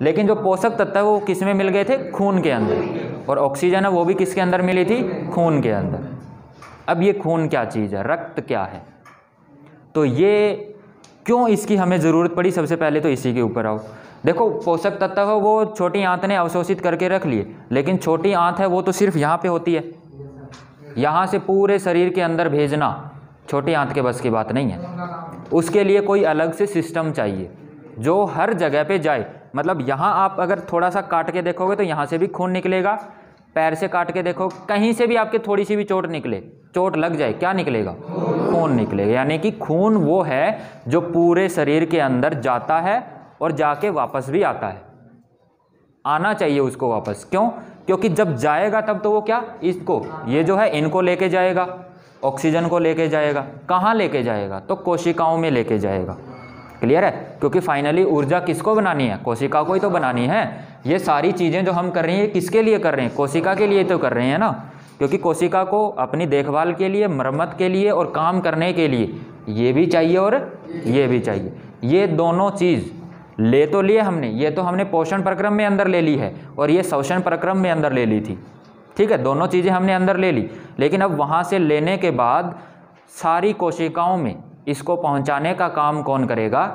लेकिन जो पोषक तत्व है वो किस में मिल गए थे? खून के अंदर। और ऑक्सीजन है वो भी किसके अंदर मिली थी? खून के अंदर। अब ये खून क्या चीज़ है, रक्त क्या है, तो ये क्यों इसकी हमें ज़रूरत पड़ी, सबसे पहले तो इसी के ऊपर आओ। देखो पोषक तत्व है वो छोटी आंत ने अवशोषित करके रख लिए, लेकिन छोटी आंत है वो तो सिर्फ यहाँ पे होती है, यहाँ से पूरे शरीर के अंदर भेजना छोटी आंत के बस की बात नहीं है। उसके लिए कोई अलग से सिस्टम चाहिए जो हर जगह पे जाए। मतलब यहाँ आप अगर थोड़ा सा काट के देखोगे तो यहाँ से भी खून निकलेगा, पैर से काट के देखो कहीं से भी आपके थोड़ी सी भी चोट निकले, चोट लग जाए, क्या निकलेगा? खून निकलेगा। यानी कि खून वो है जो पूरे शरीर के अंदर जाता है और जाके वापस भी आता है, आना चाहिए उसको वापस। क्यों? क्योंकि जब जाएगा तब तो वो क्या, इसको, ये जो है इनको लेके जाएगा, ऑक्सीजन को लेके जाएगा। कहाँ लेके जाएगा? तो कोशिकाओं में लेके जाएगा। क्लियर है? क्योंकि फाइनली ऊर्जा किसको बनानी है? कोशिका को ही तो बनानी है। ये सारी चीज़ें जो हम कर रहे हैं किसके लिए कर रहे हैं? कोशिका के लिए तो कर रहे हैं ना, क्योंकि कोशिका को अपनी देखभाल के लिए, मरम्मत के लिए और काम करने के लिए ये भी चाहिए और ये भी चाहिए। ये दोनों चीज़ ले तो लिए हमने, ये तो हमने पोषण प्रक्रम में अंदर ले ली है और ये शोषण प्रक्रम में अंदर ले ली थी। ठीक है, दोनों चीज़ें हमने अंदर ले ली, लेकिन अब वहाँ से लेने के बाद सारी कोशिकाओं में इसको पहुँचाने का काम कौन करेगा?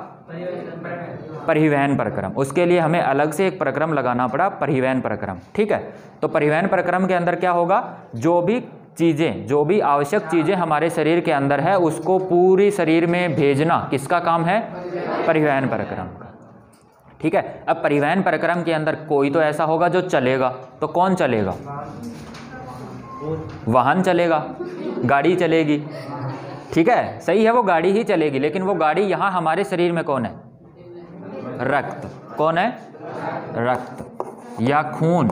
परिवहन प्रक्रम। उसके लिए हमें अलग से एक प्रक्रम लगाना पड़ा, परिवहन प्रक्रम। ठीक है, तो परिवहन प्रक्रम के अंदर क्या होगा? जो भी चीज़ें, जो भी आवश्यक चीज़ें हमारे शरीर के अंदर है उसको पूरी शरीर में भेजना किसका काम है? परिवहन प्रक्रम का। ठीक है, अब परिवहन प्रक्रम के अंदर कोई तो ऐसा होगा जो चलेगा, तो कौन चलेगा? वाहन चलेगा, गाड़ी चलेगी। ठीक है, सही है, वो गाड़ी ही चलेगी, लेकिन वो गाड़ी यहाँ हमारे शरीर में कौन है? रक्त। कौन है? रक्त या खून।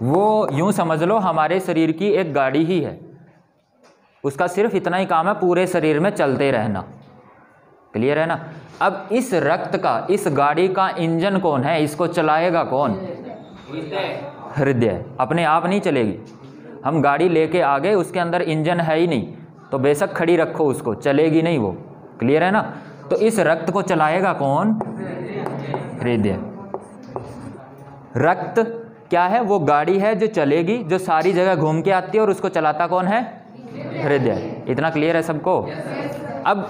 वो यूं समझ लो हमारे शरीर की एक गाड़ी ही है, उसका सिर्फ इतना ही काम है पूरे शरीर में चलते रहना। क्लियर है ना? अब इस रक्त का, इस गाड़ी का इंजन कौन है? इसको चलाएगा कौन? हृदय। अपने आप नहीं चलेगी। हम गाड़ी लेके आ गए, उसके अंदर इंजन है ही नहीं, तो बेशक खड़ी रखो उसको, चलेगी नहीं वो। क्लियर है ना? तो इस रक्त को चलाएगा कौन? हृदय। रक्त क्या है? वो गाड़ी है जो चलेगी, जो सारी जगह घूम के आती है, और उसको चलाता कौन है? हृदय। इतना क्लियर है सबको? अब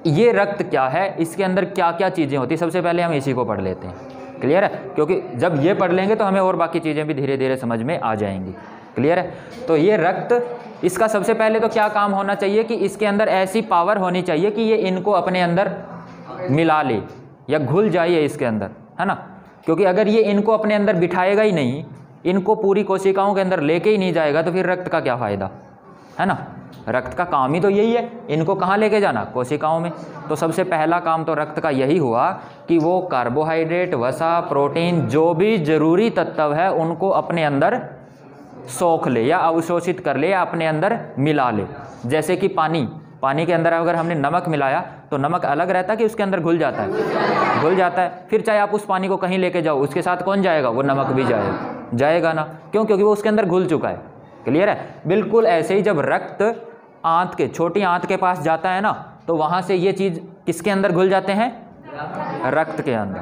ये रक्त क्या है, इसके अंदर क्या क्या चीज़ें होती है, सबसे पहले हम इसी को पढ़ लेते हैं। क्लियर है? क्योंकि जब ये पढ़ लेंगे तो हमें और बाकी चीज़ें भी धीरे धीरे समझ में आ जाएंगी। क्लियर है? तो ये रक्त, इसका सबसे पहले तो क्या काम होना चाहिए कि इसके अंदर ऐसी पावर होनी चाहिए कि ये इनको अपने अंदर मिला ले या घुल जाए इसके अंदर, है ना? क्योंकि अगर ये इनको अपने अंदर बिठाएगा ही नहीं, इनको पूरी कोशिकाओं के अंदर लेके ही नहीं जाएगा, तो फिर रक्त का क्या फ़ायदा, है ना? रक्त का काम ही तो यही है, इनको कहाँ लेके जाना? कोशिकाओं में। तो सबसे पहला काम तो रक्त का यही हुआ कि वो कार्बोहाइड्रेट, वसा, प्रोटीन, जो भी ज़रूरी तत्व है उनको अपने अंदर सोख ले या अवशोषित कर ले या अपने अंदर मिला ले। जैसे कि पानी के अंदर अगर हमने नमक मिलाया तो नमक अलग रहता है कि उसके अंदर घुल जाता है? घुल जाता है। फिर चाहे आप उस पानी को कहीं लेके जाओ, उसके साथ कौन जाएगा? वो नमक भी जाएगा ना। क्यों? क्योंकि वो उसके अंदर घुल चुका है। क्लियर है? बिल्कुल ऐसे ही जब रक्त आंत के, छोटी आंत के पास जाता है ना, तो वहाँ से ये चीज़ किसके अंदर घुल जाते हैं? रक्त के अंदर।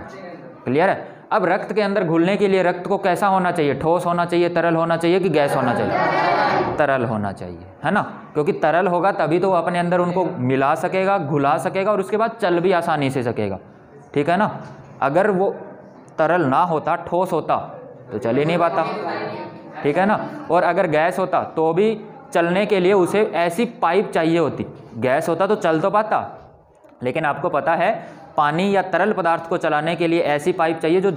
क्लियर है? अब रक्त के अंदर घुलने के लिए रक्त को कैसा होना चाहिए? ठोस होना चाहिए, तरल होना चाहिए कि गैस होना चाहिए? तरल होना चाहिए, है ना? क्योंकि तरल होगा तभी तो वो अपने अंदर उनको मिला सकेगा, घुला सकेगा और उसके बाद चल भी आसानी से सकेगा। ठीक है ना? अगर वो तरल ना होता, ठोस होता, तो चल ही नहीं पाता। ठीक है ना? और अगर गैस होता तो भी चलने के लिए उसे ऐसी पाइप चाहिए होती। गैस होता तो चल तो पाता, लेकिन आपको पता है पानी या तरल पदार्थ को चलाने के लिए ऐसी पाइप चाहिए जो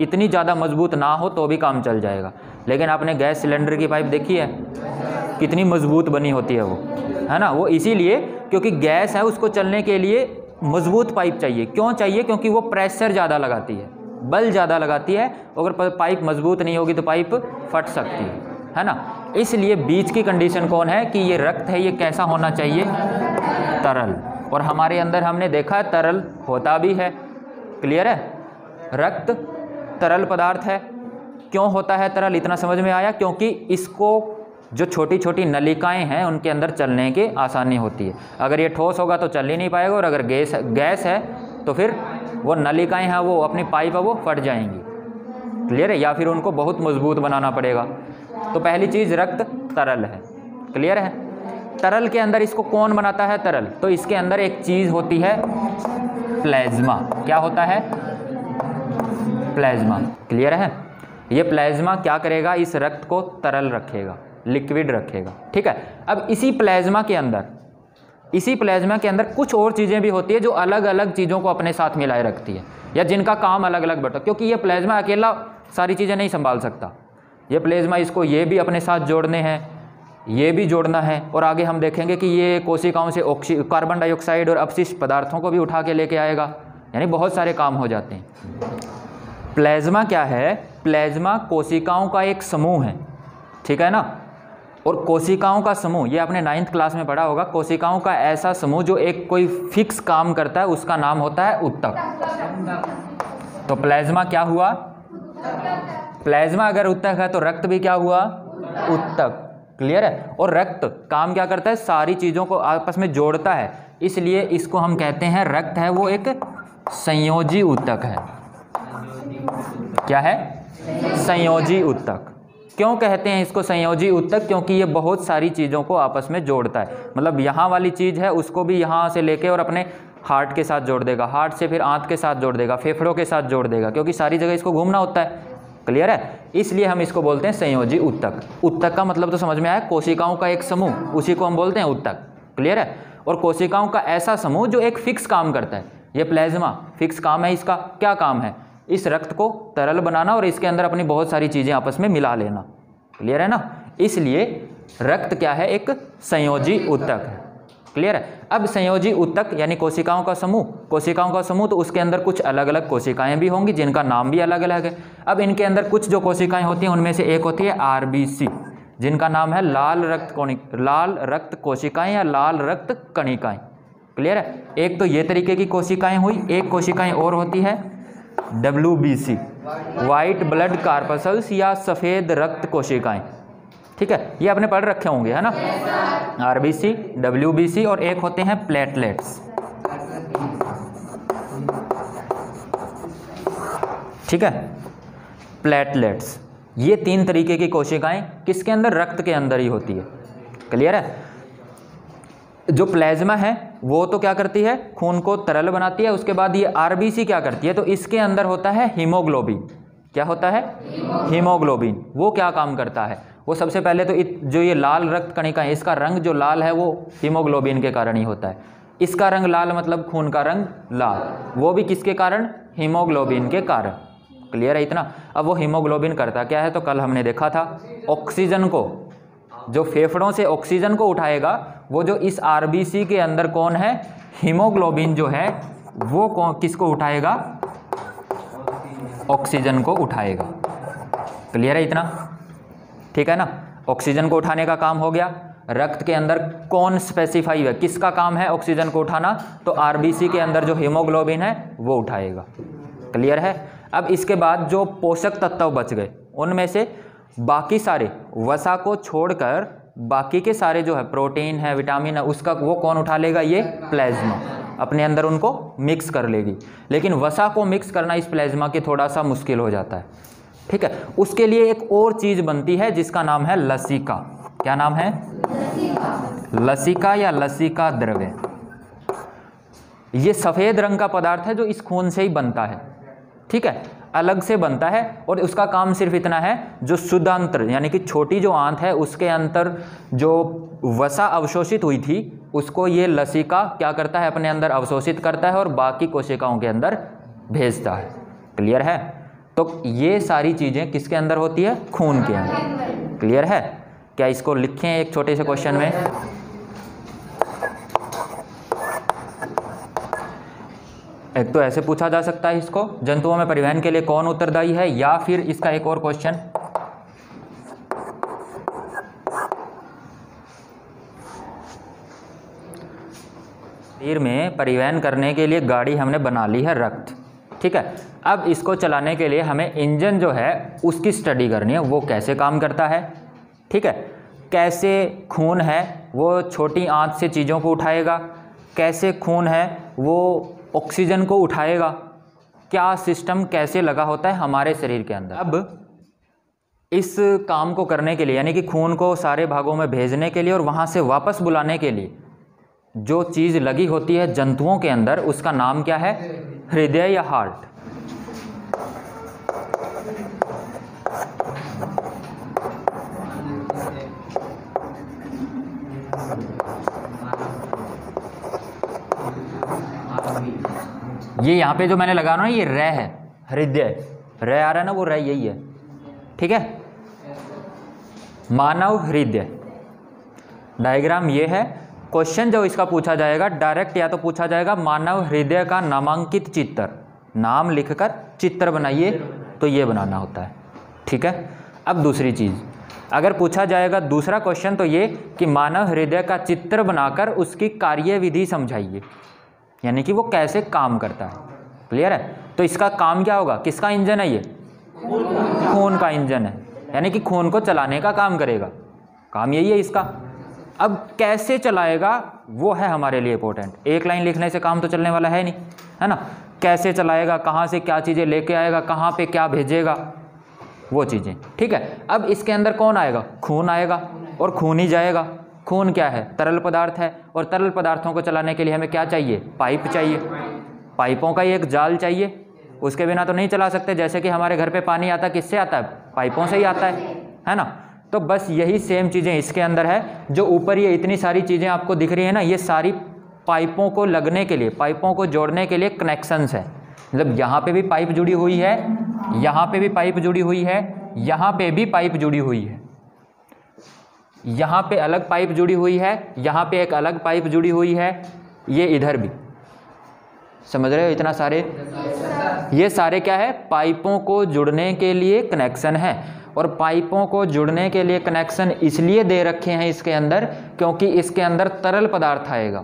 इतनी ज़्यादा मजबूत ना हो तो भी काम चल जाएगा। लेकिन आपने गैस सिलेंडर की पाइप देखी है? कितनी मजबूत बनी होती है वो, है ना? वो इसीलिए क्योंकि गैस है, उसको चलने के लिए मजबूत पाइप चाहिए। क्यों चाहिए? क्योंकि वो प्रेशर ज़्यादा लगाती है, बल ज़्यादा लगाती है। अगर पाइप मजबूत नहीं होगी तो पाइप फट सकती है ना? इसलिए बीच की कंडीशन कौन है कि ये रक्त है, ये कैसा होना चाहिए? तरल। और हमारे अंदर हमने देखा है तरल होता भी है। क्लियर है? रक्त तरल पदार्थ है। क्यों होता है तरल? इतना समझ में आया? क्योंकि इसको जो छोटी छोटी नलिकाएं हैं उनके अंदर चलने की आसानी होती है। अगर ये ठोस होगा तो चल ही नहीं पाएगा, और अगर गैस है तो फिर वो नलिकाएं हैं, वो अपनी पाइप है वो फट जाएंगी। क्लियर है? या फिर उनको बहुत मजबूत बनाना पड़ेगा। तो पहली चीज़ रक्त तरल है। क्लियर है? तरल के अंदर इसको कौन बनाता है तरल? तो इसके अंदर एक चीज़ होती है प्लाज्मा। क्या होता है? प्लाज्मा। क्लियर है? ये प्लाज्मा क्या करेगा? इस रक्त को तरल रखेगा, लिक्विड रखेगा। ठीक है। अब इसी प्लाज्मा के अंदर कुछ और चीज़ें भी होती है जो अलग अलग चीज़ों को अपने साथ मिलाए रखती है, या जिनका काम अलग अलग बटा, क्योंकि ये प्लाज्मा अकेला सारी चीज़ें नहीं संभाल सकता। ये प्लाज्मा इसको ये भी अपने साथ जोड़ने हैं, ये भी जोड़ना है, और आगे हम देखेंगे कि ये कोशिकाओं से कार्बन डाइऑक्साइड और अपशिष्ट पदार्थों को भी उठा के लेके आएगा। यानी बहुत सारे काम हो जाते हैं। प्लाज्मा क्या है? प्लाज्मा कोशिकाओं का एक समूह है। ठीक है ना? और कोशिकाओं का समूह, ये आपने 9th क्लास में पढ़ा होगा, कोशिकाओं का ऐसा समूह जो एक कोई फिक्स काम करता है, उसका नाम होता है ऊतक। तो प्लाज्मा क्या हुआ? प्लाज्मा अगर ऊतक है तो रक्त भी क्या हुआ? ऊतक। क्लियर है? और रक्त काम क्या करता है? सारी चीज़ों को आपस में जोड़ता है, इसलिए इसको हम कहते हैं रक्त है वो एक संयोजी ऊतक है। क्या है? संयोजी ऊतक। क्यों कहते हैं इसको संयोजी ऊतक? क्योंकि ये बहुत सारी चीज़ों को आपस में जोड़ता है। मतलब यहाँ वाली चीज़ है उसको भी यहाँ से लेके और अपने हार्ट के साथ जोड़ देगा, हार्ट से फिर आंत के साथ जोड़ देगा, फेफड़ों के साथ जोड़ देगा, क्योंकि सारी जगह इसको घूमना होता है। क्लियर है? इसलिए हम इसको बोलते हैं संयोजी ऊतक। ऊतक का मतलब तो समझ में आया, कोशिकाओं का एक समूह, उसी को हम बोलते हैं ऊतक। क्लियर है? और कोशिकाओं का ऐसा समूह जो एक फिक्स काम करता है। ये प्लाज्मा फिक्स काम है। इसका क्या काम है? इस रक्त को तरल बनाना और इसके अंदर अपनी बहुत सारी चीज़ें आपस में मिला लेना। क्लियर है ना? इसलिए रक्त क्या है? एक संयोजी ऊतक है। क्लियर है? अब संयोजी ऊतक यानी कोशिकाओं का समूह, तो उसके अंदर कुछ अलग अलग कोशिकाएं भी होंगी जिनका नाम भी अलग अलग है। अब इनके अंदर कुछ जो कोशिकाएं होती हैं उनमें से एक होती है RBC, जिनका नाम है लाल रक्त कोशिकाएं या लाल रक्त कणिकाएं। क्लियर है? एक तो ये तरीके की कोशिकाएं हुई, एक कोशिकाएं और होती है WBC, वाइट ब्लड कार्पसल्स या सफ़ेद रक्त कोशिकाएं। ठीक है? ये आपने पढ़ रखे होंगे, है ना? RBC, WBC और एक होते हैं प्लेटलेट्स। ठीक है? प्लेटलेट्स, ये 3 तरीके की कोशिकाएं किसके अंदर? रक्त के अंदर ही होती है। क्लियर है? जो प्लाज्मा है वो तो क्या करती है? खून को तरल बनाती है। उसके बाद ये RBC क्या करती है? तो इसके अंदर होता है हीमोग्लोबिन। क्या होता है? हीमोग्लोबिन। वो क्या काम करता है? वो सबसे पहले तो जो ये लाल रक्त कणिका है, इसका रंग जो लाल है वो हीमोग्लोबिन के कारण ही होता है। इसका रंग लाल मतलब खून का रंग लाल, वो भी किसके कारण? हीमोग्लोबिन के कारण। क्लियर है इतना? अब वो हीमोग्लोबिन करता क्या है? तो कल हमने देखा था, ऑक्सीजन को, जो फेफड़ों से ऑक्सीजन को उठाएगा, वो जो इस RBC के अंदर कौन है? हीमोग्लोबिन जो है वो किसको उठाएगा? ऑक्सीजन को उठाएगा। क्लियर है इतना? ठीक है ना? ऑक्सीजन को उठाने का काम हो गया। रक्त के अंदर कौन स्पेसिफाई है, किसका काम है ऑक्सीजन को उठाना? तो RBC के अंदर जो हीमोग्लोबिन है वो उठाएगा। क्लियर है? अब इसके बाद जो पोषक तत्व बच गए उनमें से बाकी सारे, वसा को छोड़कर बाकी के सारे जो है प्रोटीन है, विटामिन है, उसका वो कौन उठा लेगा? ये प्लाज्मा अपने अंदर उनको मिक्स कर लेगी। लेकिन वसा को मिक्स करना इस प्लाज्मा के थोड़ा सा मुश्किल हो जाता है। ठीक है? उसके लिए एक और चीज़ बनती है जिसका नाम है लसिका। क्या नाम है? लसिका या लसिका द्रव्य। ये सफ़ेद रंग का पदार्थ है जो इस खून से ही बनता है। ठीक है? अलग से बनता है और उसका काम सिर्फ इतना है, जो शुद्धांत्र यानी कि छोटी जो आंत है उसके अंदर जो वसा अवशोषित हुई थी उसको ये लसिका क्या करता है? अपने अंदर अवशोषित करता है और बाकी कोशिकाओं के अंदर भेजता है। क्लियर है? तो ये सारी चीज़ें किसके अंदर होती है? खून के अंदर। क्लियर है? क्या इसको लिखें एक छोटे से क्वेश्चन में? एक तो ऐसे पूछा जा सकता है इसको, जंतुओं में परिवहन के लिए कौन उत्तरदायी है, या फिर इसका एक और क्वेश्चन, शरीर में परिवहन करने के लिए गाड़ी हमने बना ली है रक्त। ठीक है? अब इसको चलाने के लिए हमें इंजन जो है उसकी स्टडी करनी है, वो कैसे काम करता है। ठीक है? कैसे खून है वो छोटी आंत से चीज़ों को उठाएगा, कैसे खून है वो ऑक्सीजन को उठाएगा क्या सिस्टम कैसे लगा होता है हमारे शरीर के अंदर। अब इस काम को करने के लिए, यानी कि खून को सारे भागों में भेजने के लिए और वहाँ से वापस बुलाने के लिए जो चीज़ लगी होती है जंतुओं के अंदर, उसका नाम क्या है? हृदय या हार्ट। ये यहाँ पे जो मैंने लगा ना, ये रे है, हृदय, रे आ रहा है ना, वो रे यही है, ठीक है। मानव हृदय डायग्राम ये है। क्वेश्चन जो इसका पूछा जाएगा डायरेक्ट, या तो पूछा जाएगा मानव हृदय का नामांकित चित्र, नाम लिखकर चित्र बनाइए, तो ये बनाना होता है, ठीक है। अब दूसरी चीज़, अगर पूछा जाएगा दूसरा क्वेश्चन तो ये कि मानव हृदय का चित्र बनाकर उसकी कार्यविधि समझाइए, यानी कि वो कैसे काम करता है। क्लियर है? तो इसका काम क्या होगा? किसका इंजन है ये? खून का इंजन है, यानी कि खून को चलाने का काम करेगा, काम यही है इसका। अब कैसे चलाएगा वो है हमारे लिए इंपॉर्टेंट। एक लाइन लिखने से काम तो चलने वाला है नहीं, है ना। कैसे चलाएगा, कहाँ से क्या चीज़ें लेके आएगा, कहाँ पे क्या भेजेगा, वो चीज़ें, ठीक है। अब इसके अंदर कौन आएगा? खून आएगा, और खून ही जाएगा। खून क्या है? तरल पदार्थ है, और तरल पदार्थों को चलाने के लिए हमें क्या चाहिए? पाइप चाहिए। पाइपों का एक जाल चाहिए, उसके बिना तो नहीं चला सकते। जैसे कि हमारे घर पे पानी आता, किससे आता है? पाइपों से ही आता है ना। तो बस यही सेम चीज़ें इसके अंदर है। जो ऊपर ये इतनी सारी चीज़ें आपको दिख रही है ना, ये सारी पाइपों को लगने के लिए, पाइपों को जोड़ने के लिए कनेक्शंस है। मतलब यहाँ पे भी पाइप जुड़ी हुई है, यहाँ पे भी पाइप जुड़ी हुई है, यहाँ पे भी पाइप जुड़ी हुई है, यहाँ पे अलग पाइप जुड़ी हुई है, यहाँ पे एक अलग पाइप जुड़ी हुई है, ये इधर भी। समझ रहे हो? इतना सारे, ये सारे क्या है? पाइपों को जुड़ने के लिए कनेक्शन है। और पाइपों को जुड़ने के लिए कनेक्शन इसलिए दे रखे हैं इसके अंदर, क्योंकि इसके अंदर तरल पदार्थ आएगा।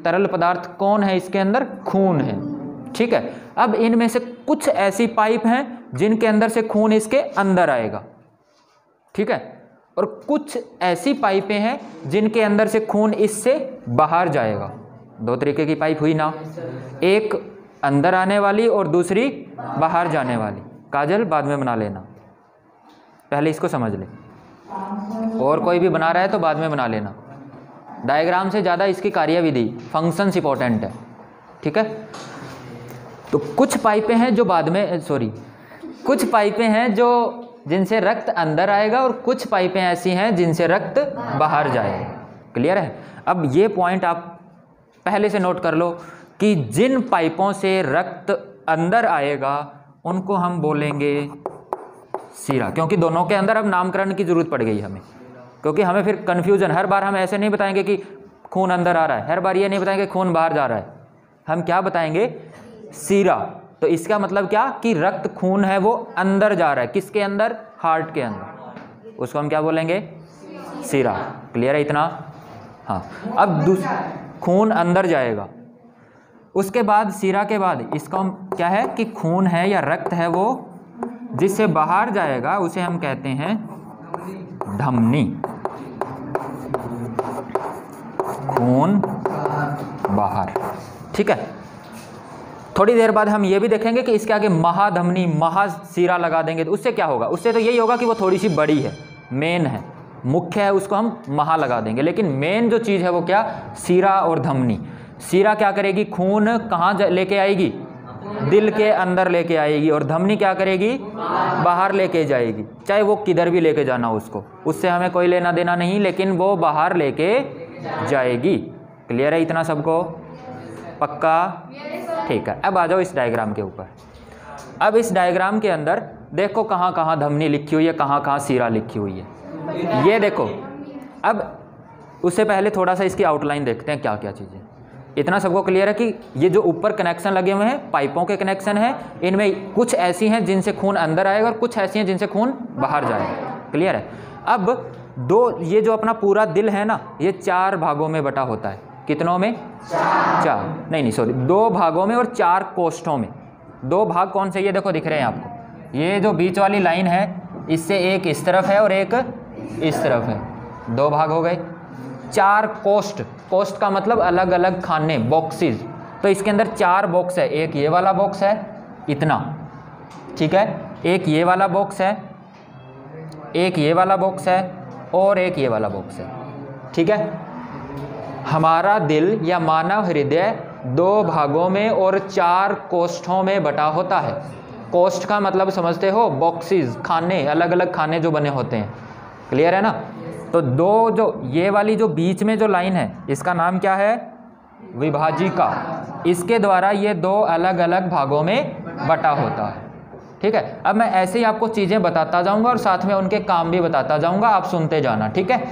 तरल पदार्थ कौन है इसके अंदर? खून है, ठीक है। अब इनमें से कुछ ऐसी पाइप हैं जिनके अंदर से खून इसके अंदर आएगा, ठीक है। और कुछ ऐसी पाइपें हैं जिनके अंदर से खून इससे बाहर जाएगा। दो तरीके की पाइप हुई ना, एक अंदर आने वाली और दूसरी बाहर जाने वाली। काजल बाद में बना लेना, पहले इसको समझ ले, और कोई भी बना रहा है तो बाद में बना लेना। डायग्राम से ज़्यादा इसकी कार्यविधि, फंक्शंस इंपॉर्टेंट है, ठीक है। तो कुछ पाइपें हैं जो बाद में, कुछ पाइपें हैं जो जिनसे रक्त अंदर आएगा, और कुछ पाइपें ऐसी हैं जिनसे रक्त बाहर जाएगा। क्लियर है? अब ये पॉइंट आप पहले से नोट कर लो कि जिन पाइपों से रक्त अंदर आएगा उनको हम बोलेंगे सीरा, क्योंकि दोनों के अंदर अब नामकरण की जरूरत पड़ गई हमें, क्योंकि हमें फिर कन्फ्यूजन, हर बार हम ऐसे नहीं बताएंगे कि खून अंदर आ रहा है, हर बार ये नहीं बताएंगे खून बाहर जा रहा है। हम क्या बताएंगे? सीरा। तो इसका मतलब क्या कि रक्त खून है वो अंदर जा रहा है, किसके अंदर? हार्ट के अंदर, उसको हम क्या बोलेंगे? सीरा। क्लियर है इतना? हाँ। अब खून अंदर जाएगा, उसके बाद सीरा के बाद इसका क्या है कि खून है या रक्त है वो जिससे बाहर जाएगा, उसे हम कहते हैं धमनी। खून बाहर, ठीक है। थोड़ी देर बाद हम ये भी देखेंगे कि इसके आगे महाधमनी, महासीरा लगा देंगे तो उससे क्या होगा? उससे तो यही होगा कि वो थोड़ी सी बड़ी है, मेन है, मुख्य है, उसको हम महा लगा देंगे। लेकिन मेन जो चीज़ है वो क्या? सीरा और धमनी। सीरा क्या करेगी? खून कहाँ लेके आएगी? दिल के अंदर लेके आएगी, और धमनी क्या करेगी? बाहर लेके जाएगी। चाहे वो किधर भी लेके जाना उसको, उससे हमें कोई लेना देना नहीं, लेकिन वो बाहर लेके जाएगी। क्लियर है इतना सबको? पक्का? ठीक है। अब आ जाओ इस डायग्राम के ऊपर। अब इस डायग्राम के अंदर देखो कहाँ कहाँ धमनी लिखी हुई है, कहाँ कहाँ सीरा लिखी हुई है, ये देखो। अब उससे पहले थोड़ा सा इसकी आउटलाइन देखते हैं क्या क्या चीज़ें। इतना सबको क्लियर है कि ये जो ऊपर कनेक्शन लगे हुए हैं, पाइपों के कनेक्शन हैं, इनमें कुछ ऐसी हैं जिनसे खून अंदर आएगा और कुछ ऐसी हैं जिनसे खून बाहर जाएगा। क्लियर है? अब ये जो अपना पूरा दिल है ना, ये 4 भागों में बटा होता है। कितनों में? 4 नहीं, 2 भागों में और 4 कोष्ठों में। 2 भाग कौन से? ये देखो दिख रहे हैं आपको, ये जो बीच वाली लाइन है इससे एक इस तरफ है और एक इस तरफ है, 2 भाग हो गए। 4 कोष्ठ, कोष्ठ का मतलब अलग अलग खाने, बॉक्सेस। तो इसके अंदर 4 बॉक्स है, एक ये वाला बॉक्स है, इतना, ठीक है। एक ये वाला बॉक्स है, एक ये वाला बॉक्स है और एक ये वाला बॉक्स है, ठीक है। हमारा दिल या मानव हृदय 2 भागों में और 4 कोष्ठों में बटा होता है। कोष्ठ का मतलब समझते हो, बॉक्सेस, खाने, अलग अलग खाने जो बने होते हैं, क्लियर है ना। तो दो जो ये वाली जो बीच में जो लाइन है इसका नाम क्या है, विभाजिका। इसके द्वारा ये 2 अलग अलग भागों में बटा होता है, ठीक है। अब मैं ऐसे ही आपको चीज़ें बताता जाऊंगा और साथ में उनके काम भी बताता जाऊंगा, आप सुनते जाना, ठीक है।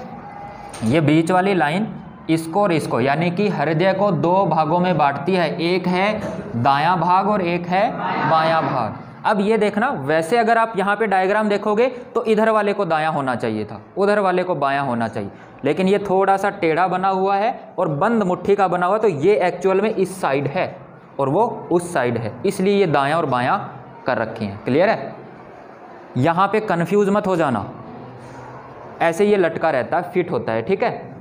ये बीच वाली लाइन इसको और इसको यानी कि हृदय को 2 भागों में बांटती है, एक है दायां भाग और एक है बायां भाग। अब ये देखना, वैसे अगर आप यहाँ पे डायग्राम देखोगे तो इधर वाले को दायां होना चाहिए था, उधर वाले को बायां होना चाहिए, लेकिन ये थोड़ा सा टेढ़ा बना हुआ है और बंद मुट्ठी का बना हुआ, तो ये एक्चुअल में इस साइड है और वो उस साइड है, इसलिए ये दायां और बायां कर रखी हैं, क्लियर है। यहाँ पे कंफ्यूज मत हो जाना, ऐसे ये लटका रहता है, फिट होता है, ठीक है।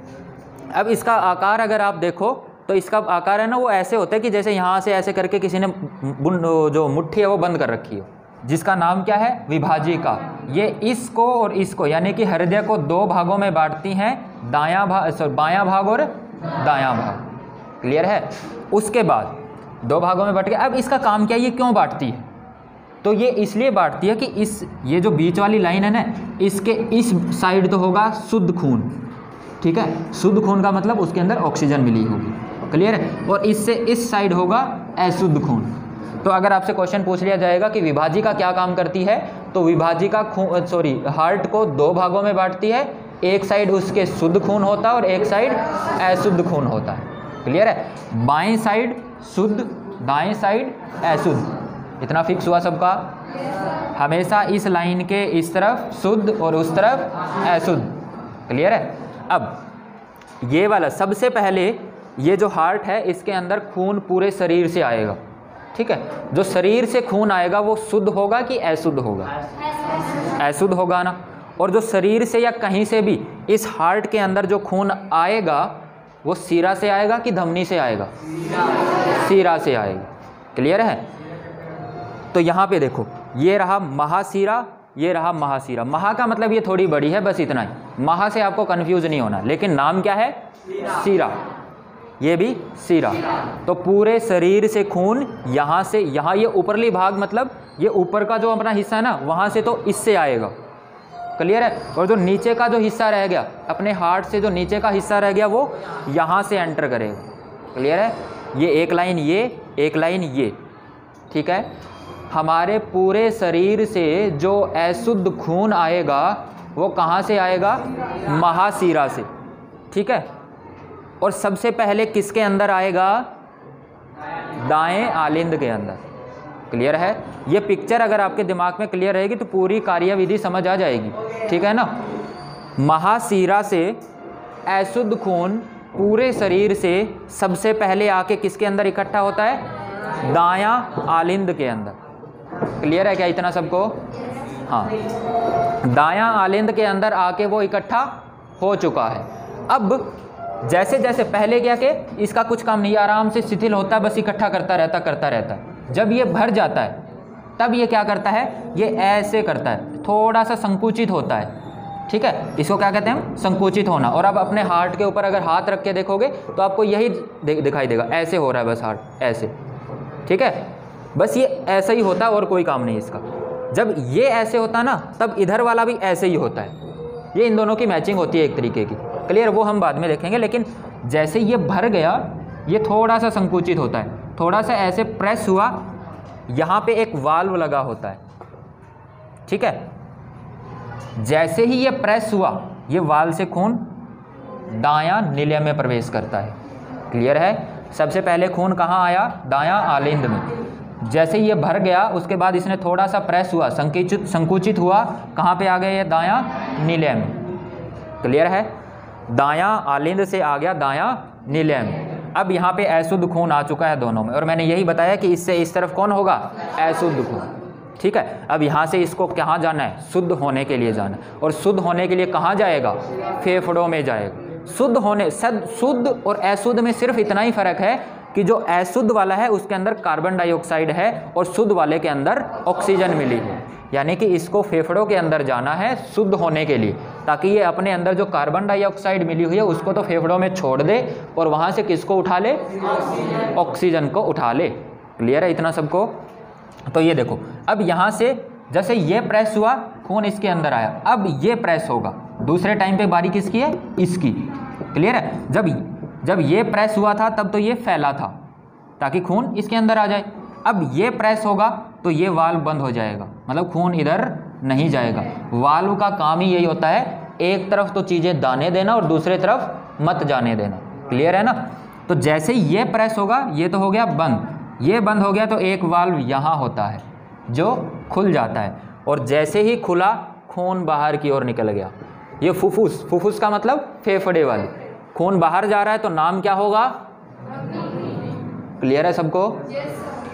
अब इसका आकार अगर आप देखो तो इसका आकार है ना, वो ऐसे होता है कि जैसे यहाँ से ऐसे करके किसी ने जो मुट्ठी है वो बंद कर रखी हो, जिसका नाम क्या है, विभाजिका। ये इसको और इसको यानी कि हृदय को 2 भागों में बांटती हैं, बायां भाग और दायां भाग, क्लियर है। उसके बाद 2 भागों में बांट के, अब इसका काम क्या है, ये क्यों बांटती है, तो ये इसलिए बांटती है कि ये जो बीच वाली लाइन है ना, इसके इस साइड तो होगा शुद्ध खून, ठीक है। शुद्ध खून का मतलब उसके अंदर ऑक्सीजन मिली होगी, क्लियर है। और इससे इस साइड होगा अशुद्ध खून। तो अगर आपसे क्वेश्चन पूछ लिया जाएगा कि विभाजिका क्या काम करती है, तो विभाजिका हार्ट को 2 भागों में बांटती है, एक साइड उसके शुद्ध खून होता है और एक साइड अशुद्ध खून होता है, क्लियर है। बाएं साइड शुद्ध, दाएं साइड अशुद्ध, इतना फिक्स हुआ सबका। हमेशा इस लाइन के इस तरफ शुद्ध और उस तरफ अशुद्ध, क्लियर है। अब ये वाला सबसे पहले, ये जो हार्ट है इसके अंदर खून पूरे शरीर से आएगा, ठीक है। जो शरीर से खून आएगा वो शुद्ध होगा कि अशुद्ध होगा, अशुद्ध होगा ना। और जो शरीर से या कहीं से भी इस हार्ट के अंदर जो खून आएगा वो सीरा से आएगा कि धमनी से आएगा, सीरा से आएगा, क्लियर है। तो यहाँ पे देखो, ये रहा महासीरा, ये रहा महासीरा। महा का मतलब ये थोड़ी बड़ी है, बस इतना ही, महा से आपको कंफ्यूज नहीं होना, लेकिन नाम क्या है, सीरा, ये भी सीरा। तो पूरे शरीर से खून यहाँ से यहाँ, ये ऊपरली भाग मतलब ये ऊपर का जो अपना हिस्सा है ना, वहाँ से तो इससे आएगा, क्लियर है। और जो नीचे का जो हिस्सा रह गया, अपने हार्ट से जो नीचे का हिस्सा रह गया वो यहाँ से एंटर करेगा, क्लियर है। ये एक लाइन, ये एक लाइन, ये, ठीक है। हमारे पूरे शरीर से जो अशुद्ध खून आएगा वो कहाँ से आएगा, महासीरा से, ठीक है। और सबसे पहले किसके अंदर आएगा, दाएं आलिंद के अंदर, क्लियर है। ये पिक्चर अगर आपके दिमाग में क्लियर रहेगी तो पूरी कार्यविधि समझ आ जाएगी, ठीक है ना। महासीरा से अशुद्ध खून पूरे शरीर से सबसे पहले आके किसके अंदर इकट्ठा होता है, दायां आलिंद के अंदर, क्लियर है क्या इतना सबको। हाँ, दायां आलिंद के अंदर आके वो इकट्ठा हो चुका है। अब जैसे जैसे पहले क्या कि इसका कुछ काम नहीं, आराम से शिथिल होता है, बस इकट्ठा करता रहता है। जब ये भर जाता है तब ये क्या करता है, ये ऐसे करता है, थोड़ा सा संकुचित होता है, ठीक है। इसको क्या कहते हैं, संकुचित होना। और अब अपने हार्ट के ऊपर अगर हाथ रख के देखोगे तो आपको यही दिखाई देगा, ऐसे हो रहा है बस हार्ट, ऐसे, ठीक है। बस ये ऐसा ही होता है और कोई काम नहीं इसका। जब ये ऐसे होता है ना, तब इधर वाला भी ऐसे ही होता है। ये इन दोनों की मैचिंग होती है एक तरीके की, क्लियर। वो हम बाद में देखेंगे। लेकिन जैसे ये भर गया, ये थोड़ा सा संकुचित होता है, थोड़ा सा ऐसे प्रेस हुआ, यहाँ पे एक वाल्व लगा होता है, ठीक है। जैसे ही ये प्रेस हुआ, ये वाल्व से खून दायां निलय में प्रवेश करता है, क्लियर है। सबसे पहले खून कहाँ आया, दायां आलिंद में। जैसे ही ये भर गया उसके बाद इसने थोड़ा सा प्रेस हुआ, संकुचित हुआ, कहाँ पे आ गया, ये दायां निलय में, क्लियर है। दायां आलिंद से आ गया दायां निलय में। अब यहाँ पे अशुद्ध खून आ चुका है दोनों में, और मैंने यही बताया कि इससे इस तरफ कौन होगा, अशुद्ध खून, ठीक है। अब यहाँ से इसको कहाँ जाना है, शुद्ध होने के लिए जाना है। और शुद्ध होने के लिए कहाँ जाएगा, फेफड़ों में जाएगा। शुद्ध और अशुद्ध में सिर्फ इतना ही फर्क है कि जो अशुद्ध वाला है उसके अंदर कार्बन डाइऑक्साइड है और शुद्ध वाले के अंदर ऑक्सीजन मिली है, यानी कि इसको फेफड़ों के अंदर जाना है शुद्ध होने के लिए, ताकि ये अपने अंदर जो कार्बन डाइऑक्साइड मिली हुई है उसको तो फेफड़ों में छोड़ दे और वहाँ से किसको उठा ले, ऑक्सीजन को उठा ले। क्लियर है इतना सबको? तो ये देखो, अब यहाँ से जैसे ये प्रेस हुआ, खून इसके अंदर आया, अब ये प्रेस होगा, दूसरे टाइम पे बारी किसकी है, इसकी। क्लियर है? जब ये प्रेस हुआ था तब तो ये फैला था ताकि खून इसके अंदर आ जाए, अब ये प्रेस होगा तो ये वाल्व बंद हो जाएगा, मतलब खून इधर नहीं जाएगा। वाल्व का काम ही यही होता है, एक तरफ तो चीज़ें दाने देना और दूसरे तरफ मत जाने देना। क्लियर है ना? तो जैसे ये प्रेस होगा, ये तो हो गया बंद, ये बंद हो गया तो एक वाल्व यहाँ होता है जो खुल जाता है, और जैसे ही खुला खून बाहर की ओर निकल गया। ये फुफ्फुस, फुफ्फुस का मतलब फेफड़े वाले, खून बाहर जा रहा है तो नाम क्या होगा, क्लियर है सबको?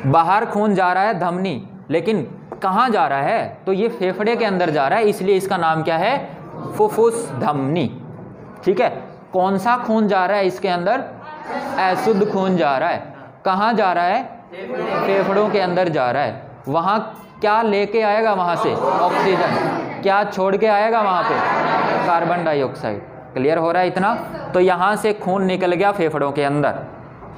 बाहर खून जा रहा है धमनी, लेकिन कहाँ जा रहा है, तो ये फेफड़े के अंदर जा रहा है, इसलिए इसका नाम क्या है, फुफ्फुस धमनी। ठीक है? कौन सा खून जा रहा है इसके अंदर, अशुद्ध खून जा रहा है। कहाँ जा रहा है, फेफड़ों के अंदर जा रहा है। वहाँ क्या लेके आएगा, वहाँ से ऑक्सीजन, क्या छोड़ के आएगा वहाँ पे, कार्बन डाइऑक्साइड। क्लियर हो रहा है इतना? तो यहाँ से खून निकल गया फेफड़ों के अंदर।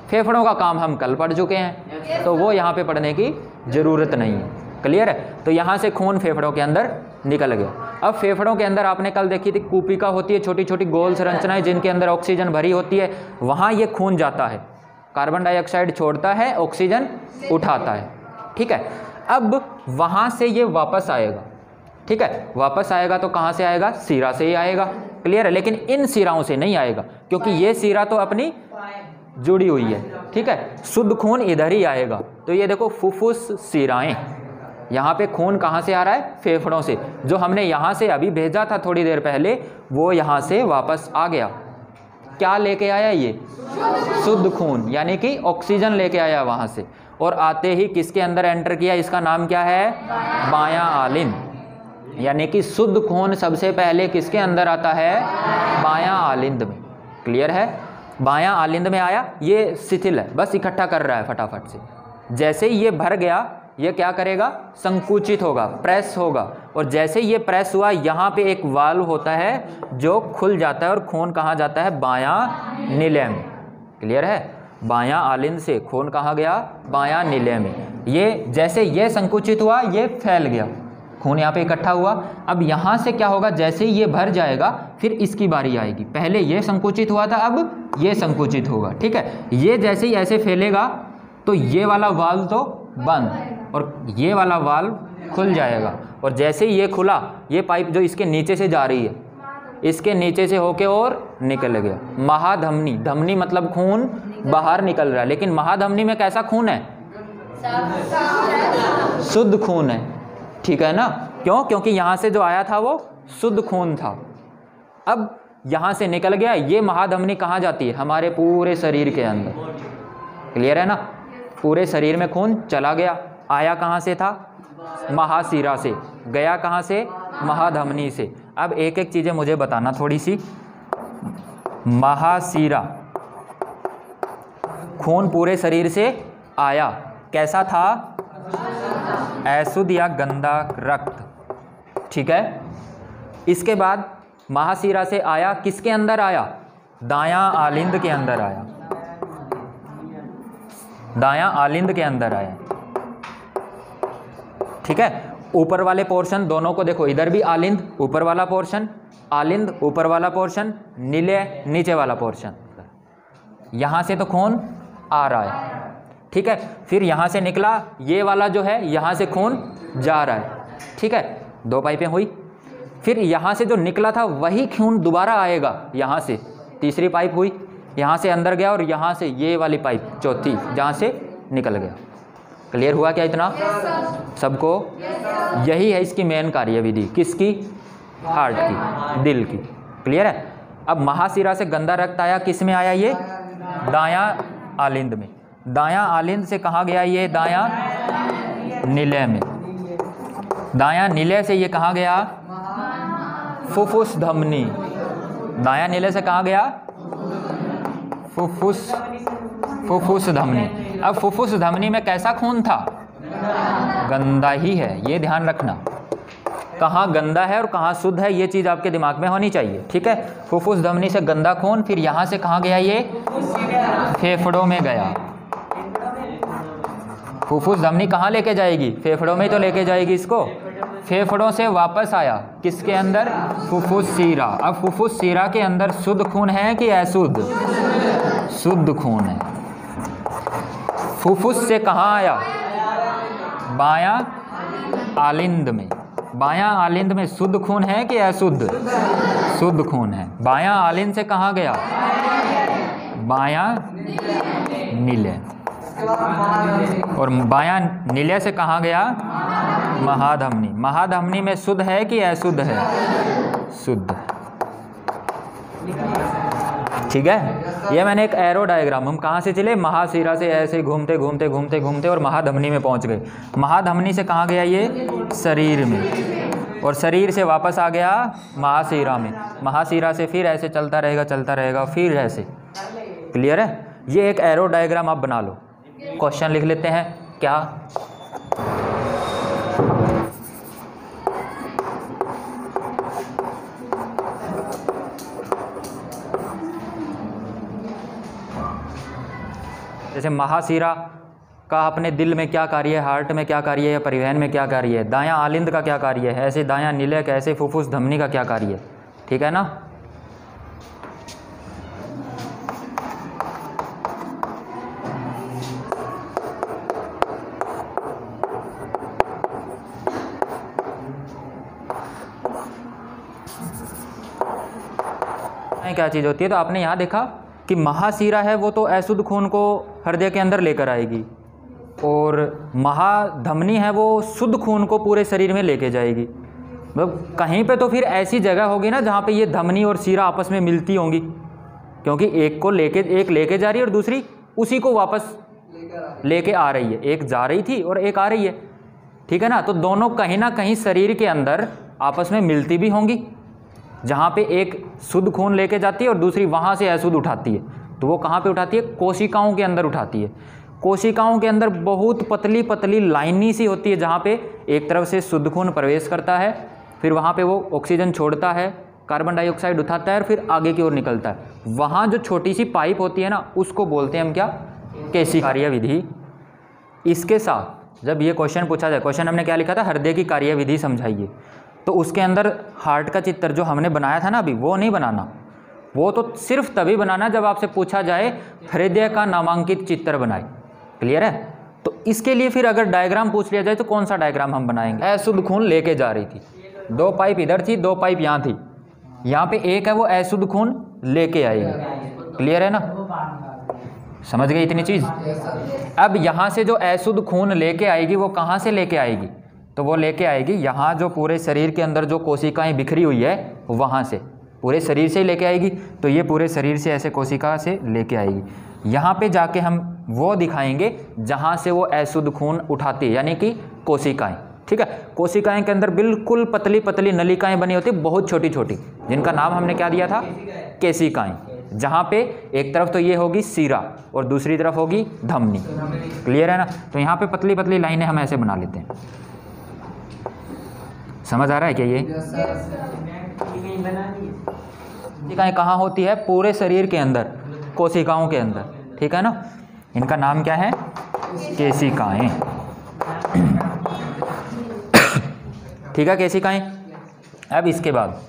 फेफड़ों का काम हम कल पढ़ चुके हैं, तो वो यहाँ पे पढ़ने की ज़रूरत नहीं है। क्लियर है? तो यहाँ से खून फेफड़ों के अंदर निकल गया। अब फेफड़ों के अंदर आपने कल देखी थी कूपिका होती है, छोटी छोटी गोल संरचनाएं जिनके अंदर ऑक्सीजन भरी होती है, वहाँ ये खून जाता है, कार्बन डाइऑक्साइड छोड़ता है, ऑक्सीजन उठाता है। ठीक है? अब वहाँ से ये वापस आएगा। ठीक है? वापस आएगा तो कहाँ से आएगा, सीरा से ही आएगा। क्लियर है? लेकिन इन सिराओं से नहीं आएगा, क्योंकि ये सिरा तो अपनी जुड़ी हुई है। ठीक है? शुद्ध खून इधर ही आएगा। तो ये देखो फुफ्फुस सिराएं, यहाँ पे खून कहाँ से आ रहा है, फेफड़ों से। जो हमने यहाँ से अभी भेजा था थोड़ी देर पहले, वो यहाँ से वापस आ गया। क्या लेके आया, ये शुद्ध खून, यानी कि ऑक्सीजन लेके आया वहाँ से, और आते ही किसके अंदर एंटर किया, इसका नाम क्या है, बायां आलिंद। यानी कि शुद्ध खून सबसे पहले किसके अंदर आता है, बायां आलिंद में। क्लियर है? बायां आलिंद में आया, ये शिथिल है, बस इकट्ठा कर रहा है फटाफट से। जैसे ही ये भर गया, ये क्या करेगा, संकुचित होगा, प्रेस होगा, और जैसे ये प्रेस हुआ, यहाँ पे एक वाल्व होता है जो खुल जाता है और खून कहाँ जाता है, बायां नीले में। क्लियर है? बायां आलिंद से खून कहाँ गया, बायां नीले में। ये जैसे ये संकुचित हुआ, ये फैल गया, खून यहाँ पे इकट्ठा हुआ। अब यहाँ से क्या होगा, जैसे ही ये भर जाएगा फिर इसकी बारी आएगी। पहले ये संकुचित हुआ था, अब ये संकुचित होगा। ठीक है? ये जैसे ही ऐसे फैलेगा तो ये वाला वाल्व तो बंद और ये वाला वाल्व खुल जाएगा, और जैसे ही ये खुला, ये पाइप जो इसके नीचे से जा रही है, इसके नीचे से होके और निकल गया। महाधमनी, धमनी मतलब खून बाहर निकल रहा है, लेकिन महाधमनी में कैसा खून है, शुद्ध खून है। ठीक है ना? क्यों? क्योंकि यहाँ से जो आया था वो शुद्ध खून था। अब यहाँ से निकल गया, ये महाधमनी कहाँ जाती है, हमारे पूरे शरीर के अंदर। क्लियर है ना? पूरे शरीर में खून चला गया। आया कहाँ से था, महाशिरा से, गया कहाँ से, महाधमनी से। अब एक एक चीज़ें मुझे बताना थोड़ी सी। महाशिरा, खून पूरे शरीर से आया, कैसा था, अशुद्ध या गंदा रक्त। ठीक है? इसके बाद महाशिरा से आया, किसके अंदर आया, दायां आलिंद के अंदर आया, दायां आलिंद के अंदर आया। ठीक है? ऊपर वाले पोर्शन दोनों को देखो, इधर भी आलिंद, ऊपर वाला पोर्शन, आलिंद ऊपर वाला पोर्शन, नीले नीचे वाला पोर्शन। यहाँ से तो खून आ रहा है। ठीक है? फिर यहाँ से निकला, ये वाला जो है यहाँ से खून जा रहा है। ठीक है? दो पाइपें हुई। फिर यहाँ से जो निकला था वही खून दोबारा आएगा, यहाँ से तीसरी पाइप हुई, यहाँ से अंदर गया, और यहाँ से ये वाली पाइप चौथी, जहाँ से निकल गया। क्लियर हुआ क्या इतना सबको? यही है इसकी मेन कार्यविधि, किसकी, हार्ट की, दिल की। क्लियर है? अब महाशिरा से गंदा रक्त आया, किस में आया, ये दायां आलिंद में। दायां आलिंद से कहाँ गया, ये दायां नीले में। दायां नीले से ये कहाँ गया, फुफ्फुस धमनी। दायां नीले से कहाँ गया, फुफ्फुस फुफ्फुस धमनी। अब फुफ्फुस धमनी में कैसा खून था? गंदा ही है, ये ध्यान रखना। कहाँ गंदा है और कहाँ शुद्ध है, ये चीज़ आपके दिमाग में होनी चाहिए, ठीक है। फुफ्फुस धमनी से गंदा खून फिर यहाँ से कहाँ गया? ये फेफड़ों में गया। फुफ्फुस धमनी कहाँ लेके जाएगी? फेफड़ों में ही तो लेके जाएगी इसको। फेफड़ों से वापस आया किसके अंदर? फुफ्फुस सीरा। अब फुफ्फुस सीरा के अंदर शुद्ध खून है कि अशुद्ध? शुद्ध खून है। फुफ्फुस से कहाँ आया? बायां आलिंद में। बायां आलिंद में शुद्ध खून है कि अशुद्ध? शुद्ध खून है। बायां आलिंद से कहाँ गया? बायां नीले। और बायां नीले से कहाँ गया? महाधमनी। महाधमनी में शुद्ध है कि अशुद्ध है? शुद्ध। ठीक है, ये मैंने एक एरो डायग्राम, हम कहाँ से चले? महाशिरा से ऐसे घूमते घूमते घूमते घूमते और महाधमनी में पहुँच गए। महाधमनी से कहाँ गया? ये शरीर में। और शरीर से वापस आ गया महाशिरा में। महाशिरा से फिर ऐसे चलता रहेगा फिर ऐसे। क्लियर है? ये एक एरो डायग्राम आप बना लो। क्वेश्चन लिख लेते हैं क्या? जैसे महाशिरा का अपने दिल में क्या कार्य है, हार्ट में क्या कार्य है, या परिवहन में क्या कार्य है, दायां आलिंद का क्या कार्य है, ऐसे दायां नीलक, ऐसे फुफ्फुस धमनी का क्या कार्य है। ठीक है ना? क्या चीज़ होती है? तो आपने यहाँ देखा कि महाशिरा है वो तो अशुद्ध खून को हृदय के अंदर लेकर आएगी, और महाधमनी है वो शुद्ध खून को पूरे शरीर में लेके जाएगी। मतलब कहीं पे तो फिर ऐसी जगह होगी ना जहाँ पे ये धमनी और शिरा आपस में मिलती होंगी, क्योंकि एक लेके जा रही है और दूसरी उसी को वापस लेके आ रही है। एक जा रही थी और एक आ रही है, ठीक है ना? तो दोनों कहीं ना कहीं शरीर के अंदर आपस में मिलती भी होंगी, जहाँ पे एक शुद्ध खून लेके जाती है और दूसरी वहाँ से अशुद्ध उठाती है। तो वो कहाँ पे उठाती है? कोशिकाओं के अंदर उठाती है। कोशिकाओं के अंदर बहुत पतली पतली लाइनी सी होती है, जहाँ पे एक तरफ से शुद्ध खून प्रवेश करता है, फिर वहाँ पे वो ऑक्सीजन छोड़ता है, कार्बन डाइऑक्साइड उठाता है और फिर आगे की ओर निकलता है। वहाँ जो छोटी सी पाइप होती है ना, उसको बोलते हैं हम क्या? केसी कार्यविधि। इसके साथ जब ये क्वेश्चन पूछा जाए, क्वेश्चन हमने क्या लिखा था? हृदय की कार्यविधि समझाइए। तो उसके अंदर हार्ट का चित्र जो हमने बनाया था ना अभी, वो नहीं बनाना। वो तो सिर्फ तभी बनाना जब आपसे पूछा जाए हृदय का नामांकित चित्र बनाए। क्लियर है? तो इसके लिए फिर अगर डायग्राम पूछ लिया जाए तो कौन सा डायग्राम हम बनाएंगे? अशुद्ध खून लेके जा रही थी, 2 पाइप इधर थी, 2 पाइप यहाँ थी, यहाँ पे एक है वो अशुद्ध खून लेके आएगी। क्लियर है ना? समझ गए इतनी चीज़? अब यहाँ से जो अशुद्ध खून लेके आएगी वो कहाँ से लेके आएगी? तो वो लेके आएगी यहाँ जो पूरे शरीर के अंदर जो कोशिकाएं बिखरी हुई है वहाँ से, पूरे शरीर से ही लेके आएगी। तो ये पूरे शरीर से ऐसे कोशिका से लेके आएगी। यहाँ पे जाके हम वो दिखाएंगे जहाँ से वो अशुद्ध खून उठाती है, यानी कि कोशिकाएं। ठीक है? कोशिकाएं के अंदर बिल्कुल पतली पतली नलिकाएं बनी होती है, बहुत छोटी छोटी, जिनका नाम हमने क्या दिया था? केशिकाएं। जहाँ पे एक तरफ तो ये होगी शिरा और दूसरी तरफ होगी धमनी। क्लियर है ना? तो यहाँ पे पतली पतली लाइनें हम ऐसे बना लेते हैं। समझ आ रहा है क्या? ये कोशिकाएं कहाँ होती है? पूरे शरीर के अंदर, कोशिकाओं के अंदर। ठीक है ना? इनका नाम क्या है? केशिकाएं। ठीक है, केशिकाएं। अब इसके बाद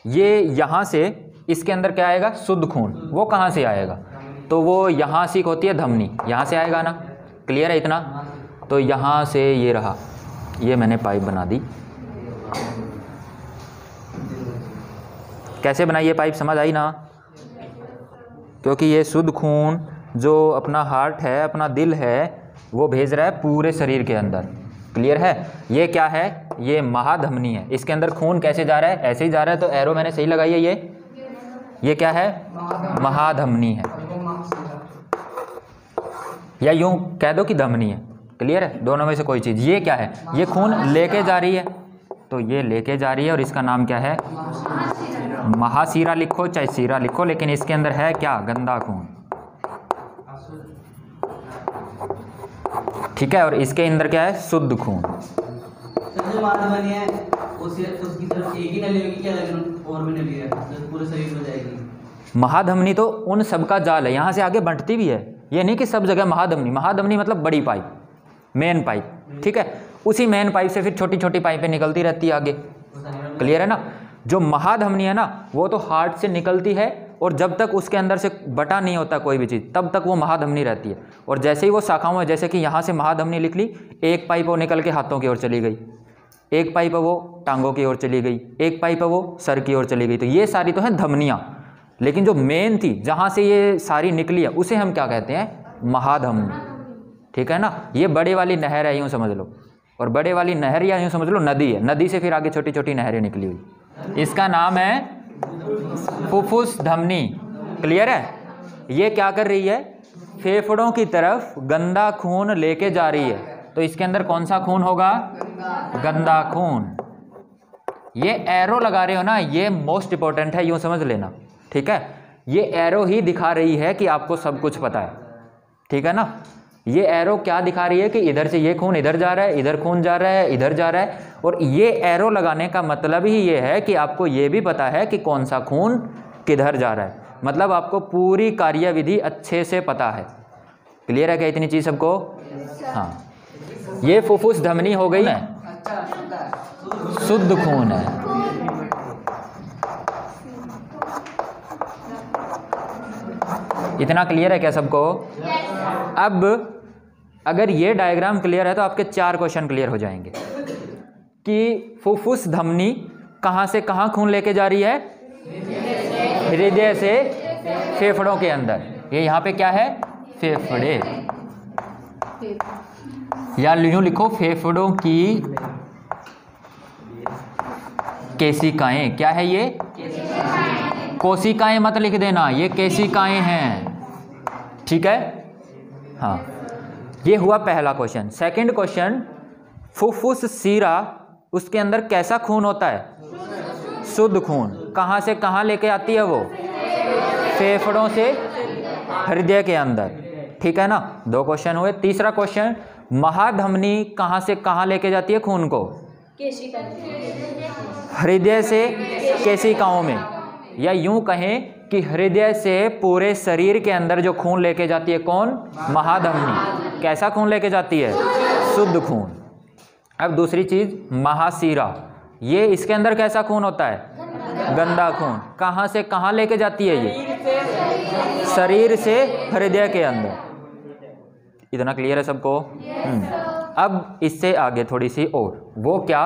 ये यहाँ से इसके अंदर क्या आएगा? शुद्ध खून। वो कहाँ से आएगा? तो वो यहाँ से होती है धमनी, यहाँ से आएगा ना। क्लियर है इतना? तो यहाँ से ये रहा, ये मैंने पाइप बना दी। कैसे बनाई ये पाइप? समझ आई ना? क्योंकि ये शुद्ध खून जो अपना हार्ट है, अपना दिल है, वो भेज रहा है पूरे शरीर के अंदर। क्लियर है? ये क्या है? ये महाधमनी है। इसके अंदर खून कैसे जा रहा है? ऐसे ही जा रहा है। तो एरो मैंने सही लगाई है। ये क्या है? महाधमनी है, या यूं कह दो कि धमनी है। क्लियर है? दोनों में से कोई चीज़। ये क्या है? ये खून लेके जा रही है, तो ये लेके जा रही है और इसका नाम क्या है? महाशिरा लिखो चाहे शिरा लिखो, लेकिन इसके अंदर है क्या? गंदा खून। ठीक है, और इसके अंदर क्या है, शुद्ध खून। जो महाधमनी है उसकी तरफ एक ही नली होगी क्या, लेकिन और भी नली है जो पूरे शरीर में जाएगी? महाधमनी तो उन सब का जाल है, यहाँ से आगे बढ़ती भी है, ये नहीं कि सब जगह महाधमनी। महाधमनी मतलब बड़ी पाइप, मेन पाइप, ठीक है। उसी मेन पाइप से फिर छोटी छोटी पाइपें निकलती रहती है आगे। क्लियर है ना? जो महाधमनी है ना वो तो हार्ट से निकलती है, और जब तक उसके अंदर से बटा नहीं होता कोई भी चीज़ तब तक वो महाधमनी रहती है। और जैसे ही वो शाखाओं में, जैसे कि यहाँ से महाधमनी लिख ली, एक पाइप वो निकल के हाथों की ओर चली गई, एक पाइप वो टांगों की ओर चली गई, एक पाइप वो सर की ओर चली गई। तो ये सारी तो हैं धमनियाँ, लेकिन जो मेन थी जहाँ से ये सारी निकली है उसे हम क्या कहते हैं, महाधमनी। ठीक है ना? ये बड़े वाली नहर है, यूँ समझ लो, और बड़े वाली नहर या यूँ समझ लो नदी है, नदी से फिर आगे छोटी छोटी नहरें निकली हुई, इसका नाम है फुफ्फुस धमनी। क्लियर है? ये क्या कर रही है, फेफड़ों की तरफ गंदा खून लेके जा रही है। तो इसके अंदर कौन सा खून होगा, गंदा खून। ये एरो लगा रहे हो ना, ये मोस्ट इंपॉर्टेंट है, यूँ समझ लेना। ठीक है? ये एरो ही दिखा रही है कि आपको सब कुछ पता है। ठीक है ना? ये एरो क्या दिखा रही है कि इधर से ये खून इधर जा रहा है, इधर खून जा रहा है, इधर जा रहा है। और ये एरो लगाने का मतलब ही ये है कि आपको ये भी पता है कि कौन सा खून किधर जा रहा है, मतलब आपको पूरी कार्यविधि अच्छे से पता है। क्लियर है क्या इतनी चीज़ सबको? हाँ, ये फुफ्फुस धमनी हो गई है, शुद्ध खून है। इतना क्लियर है क्या सबको? अब अगर ये डायग्राम क्लियर है तो आपके 4 क्वेश्चन क्लियर हो जाएंगे कि फुफ्फुस धमनी कहाँ से कहाँ खून लेके जा रही है, हृदय से फेफड़ों के अंदर। ये यहाँ पे क्या है, फेफड़े, या यूँ लिखो फेफड़ों की केशिकाएं। क्या है ये, कोशिकाएं मत लिख देना, ये केशिकाएं हैं। ठीक है? हाँ, ये हुआ पहला क्वेश्चन। सेकंड क्वेश्चन, फुफ्फुस सीरा, उसके अंदर कैसा खून होता है, शुद्ध खून। कहाँ से कहाँ लेके आती है वो, फेफड़ों से हृदय के अंदर। ठीक है ना? 2 क्वेश्चन हुए। तीसरा क्वेश्चन, महाधमनी कहाँ से कहाँ लेके जाती है खून को, हृदय से केशिकाओं में, या यूं कहें कि हृदय से पूरे शरीर के अंदर जो खून लेके जाती है कौन, महाधमनी। कैसा खून लेके जाती है, शुद्ध खून। अब दूसरी चीज, महाशिरा, ये इसके अंदर कैसा खून होता है, गंदा खून। कहाँ से कहाँ लेके जाती है ये, शरीर से हृदय के अंदर। इतना क्लियर है सबको? अब इससे आगे थोड़ी सी और, वो क्या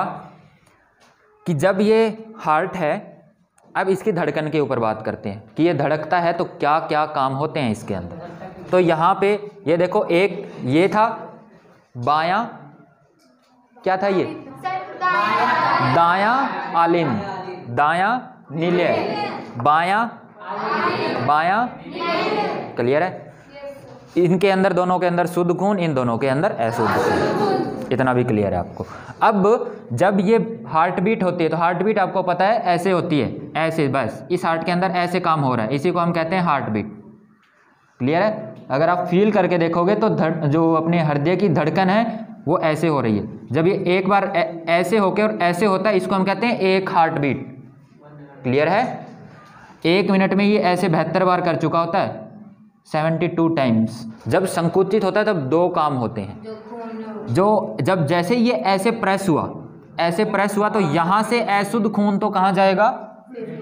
कि जब ये हार्ट है, अब इसकी धड़कन के ऊपर बात करते हैं कि ये धड़कता है तो क्या क्या काम होते हैं इसके अंदर। तो यहाँ पे ये देखो, एक ये था बायां, क्या था ये, दायां आलिन, दायां निलय, बायां बायां। क्लियर है? इनके अंदर, दोनों के अंदर शुद्ध खून, इन दोनों के अंदर अशुद्ध खून। इतना भी क्लियर है आपको? अब जब ये हार्ट बीट होती है तो हार्ट बीट आपको पता है ऐसे होती है, ऐसे, बस इस हार्ट के अंदर ऐसे काम हो रहा है, इसी को हम कहते हैं हार्ट बीट। क्लियर है? अगर आप फील करके देखोगे तो जो अपने हृदय की धड़कन है वो ऐसे हो रही है। जब ये एक बार ऐसे होके और ऐसे होता है, इसको हम कहते हैं एक हार्ट बीट। क्लियर है? 1 मिनट में ये ऐसे 72 बार कर चुका होता है, 72 टाइम्स। जब संकुचित होता है तब 2 काम होते हैं। जो जब जैसे ये ऐसे प्रेस हुआ, ऐसे प्रेस हुआ, तो यहाँ से अशुद्ध खून तो कहाँ जाएगा,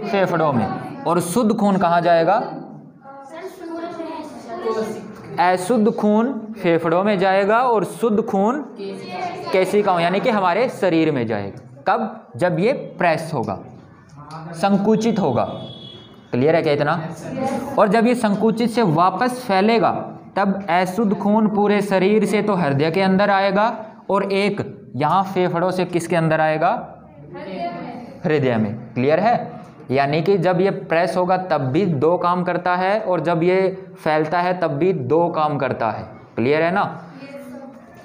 फेफड़ों में, और शुद्ध खून कहाँ जाएगा, अशुद्ध खून फेफड़ों में जाएगा और शुद्ध खून केशिकाओं यानी कि हमारे शरीर में जाएगा। कब? जब ये प्रेस होगा, संकुचित होगा। क्लियर है क्या इतना? और जब ये संकुचित से वापस फैलेगा तब अशुद्ध खून पूरे शरीर से तो हृदय के अंदर आएगा, और एक यहाँ फेफड़ों से किसके अंदर आएगा, हृदय में। क्लियर है? यानी कि जब ये प्रेस होगा तब भी 2 काम करता है, और जब ये फैलता है तब भी 2 काम करता है। क्लियर है ना?